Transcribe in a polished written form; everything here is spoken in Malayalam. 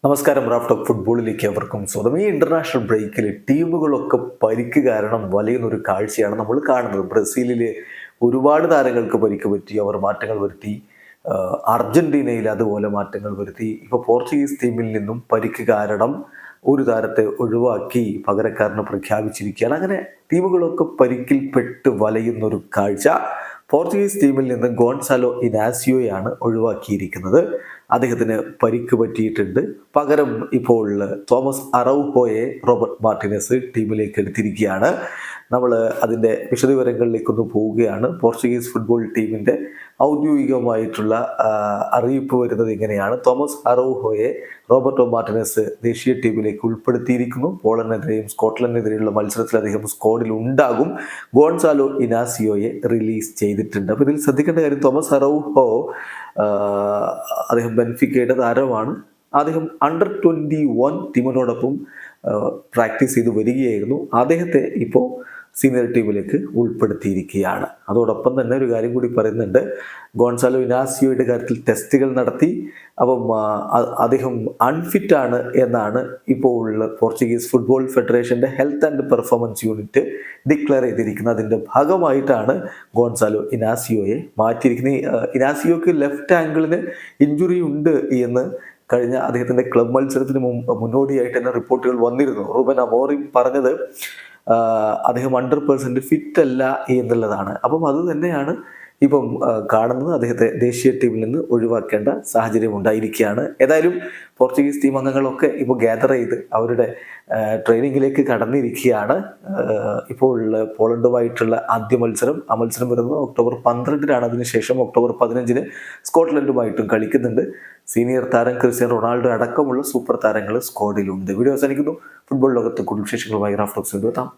നമസ്കാരം. റാഫ്റ്റ് ഓഫ് ഫുട്ബോളിലേക്ക് അവർക്കും സ്വന്തം. ഈ ഇന്റർനാഷണൽ ബ്രേക്കിൽ ടീമുകളൊക്കെ പരിക്ക് കാരണം വലയുന്നൊരു കാഴ്ചയാണ് നമ്മൾ കാണുന്നത്. ബ്രസീലിൽ ഒരുപാട് താരങ്ങൾക്ക് പരിക്ക് പറ്റി, അവർ മാറ്റങ്ങൾ വരുത്തി. അർജന്റീനയിൽ അതുപോലെ മാറ്റങ്ങൾ വരുത്തി. ഇപ്പോൾ പോർച്ചുഗീസ് ടീമിൽ നിന്നും പരിക്ക് കാരണം ഒരു താരത്തെ ഒഴിവാക്കി പകരക്കാരനെ പ്രഖ്യാപിച്ചിരിക്കുകയാണ്. അങ്ങനെ ടീമുകളൊക്കെ പരിക്കിൽപ്പെട്ട് വലയുന്നൊരു കാഴ്ച. പോർച്ചുഗീസ് ടീമിൽ നിന്ന് ഗോൺസാലോ ഇനാസിയോയാണ് ഒഴിവാക്കിയിരിക്കുന്നത്. അദ്ദേഹത്തിന് പരിക്ക് പറ്റിയിട്ടുണ്ട്. പകരം ഇപ്പോൾ തോമസ് അറൗഹോയെ റോബർട്ട് മാർട്ടിനസ് ടീമിലേക്ക് എടുത്തിരിക്കുകയാണ്. നമ്മൾ അതിൻ്റെ വിശദവിവരങ്ങളിലേക്കൊന്ന് പോവുകയാണ്. പോർച്ചുഗീസ് ഫുട്ബോൾ ടീമിൻ്റെ ഔദ്യോഗികമായിട്ടുള്ള അറിയിപ്പ് വരുന്നത് ഇങ്ങനെയാണ്. തോമസ് അറൗഹോയെ റോബർട്ടോ മാർട്ടിനസ് ദേശീയ ടീമിലേക്ക് ഉൾപ്പെടുത്തിയിരിക്കുന്നു. പോളണ്ടിനെതിരെയും സ്കോട്ട്ലൻഡിനെതിരെയുള്ള മത്സരത്തിൽ അദ്ദേഹം സ്ക്വാഡിൽ ഉണ്ടാകും. ഗോൺസാലോ ഇനാസിയോയെ റിലീസ് ചെയ്തിട്ടുണ്ട്. അപ്പോൾ ഇതിൽ ശ്രദ്ധിക്കേണ്ട കാര്യം, തോമസ് അറൗഹോ അദ്ദേഹം ബെൻഫിക്കയുടെ താരമാണ്. അദ്ദേഹം അണ്ടർ 21 ടീമിനോടൊപ്പം പ്രാക്ടീസ് ചെയ്ത് വരികയായിരുന്നു. അദ്ദേഹത്തെ ഇപ്പോൾ സീനിയർ ടീമിലേക്ക് ഉൾപ്പെടുത്തിയിരിക്കുകയാണ്. അതോടൊപ്പം തന്നെ ഒരു കാര്യം കൂടി പറയുന്നുണ്ട്. ഗോൺസാലോ ഇനാസിയോയുടെ കാര്യത്തിൽ ടെസ്റ്റുകൾ നടത്തി. അപ്പം അദ്ദേഹം അൺഫിറ്റ് ആണ് എന്നാണ് ഇപ്പോൾ പോർച്ചുഗീസ് ഫുട്ബോൾ ഫെഡറേഷൻ്റെ health and performance unit declare ചെയ്തിരിക്കുന്നത്. അതിൻ്റെ ഭാഗമായിട്ടാണ് ഗോൺസാലോ ഇനാസിയോയെ മാറ്റിയിരിക്കുന്നത്. ഇനാസിയോക്ക് ലെഫ്റ്റ് ആംഗിളിന് ഇഞ്ചുറി ഉണ്ട് എന്ന് കഴിഞ്ഞ അദ്ദേഹത്തിൻ്റെ ക്ലബ് മത്സരത്തിന് മുന്നോടിയായിട്ട് തന്നെ റിപ്പോർട്ടുകൾ വന്നിരുന്നു. റൂബൻ അമോറിം പറഞ്ഞത് അദ്ദേഹം 100% ഫിറ്റ് അല്ല എന്നുള്ളതാണ്. അപ്പം അത് തന്നെയാണ് ഇപ്പം കാണുന്നത്. അദ്ദേഹത്തെ ദേശീയ ടീമിൽ നിന്ന് ഒഴിവാക്കേണ്ട സാഹചര്യം ഉണ്ടായിരിക്കുകയാണ്. ഏതായാലും പോർച്ചുഗീസ് ടീം അംഗങ്ങളൊക്കെ ഇപ്പോൾ ഗ്യാദർ ചെയ്ത് അവരുടെ ട്രെയിനിങ്ങിലേക്ക് കടന്നിരിക്കുകയാണ്. ഇപ്പോൾ പോളണ്ടുമായിട്ടുള്ള ആദ്യ മത്സരം, ആ മത്സരം വരുന്നത് ഒക്ടോബർ 12-നാണ്. അതിനുശേഷം ഒക്ടോബർ 15-ന് സ്കോട്ട്ലൻഡുമായിട്ടും കളിക്കുന്നുണ്ട്. സീനിയർ താരം ക്രിസ്ത്യാനോ റൊണാൾഡോ അടക്കമുള്ള സൂപ്പർ താരങ്ങൾ സ്ക്വാഡിലുണ്ട്. വീഡിയോ അവസാനിക്കുന്നു. ഫുട്ബോൾ ലോകത്ത് കൂടുതൽ വിശേഷങ്ങളുമായി റാഫ്റ്റ് ഓഫ് എത്താം.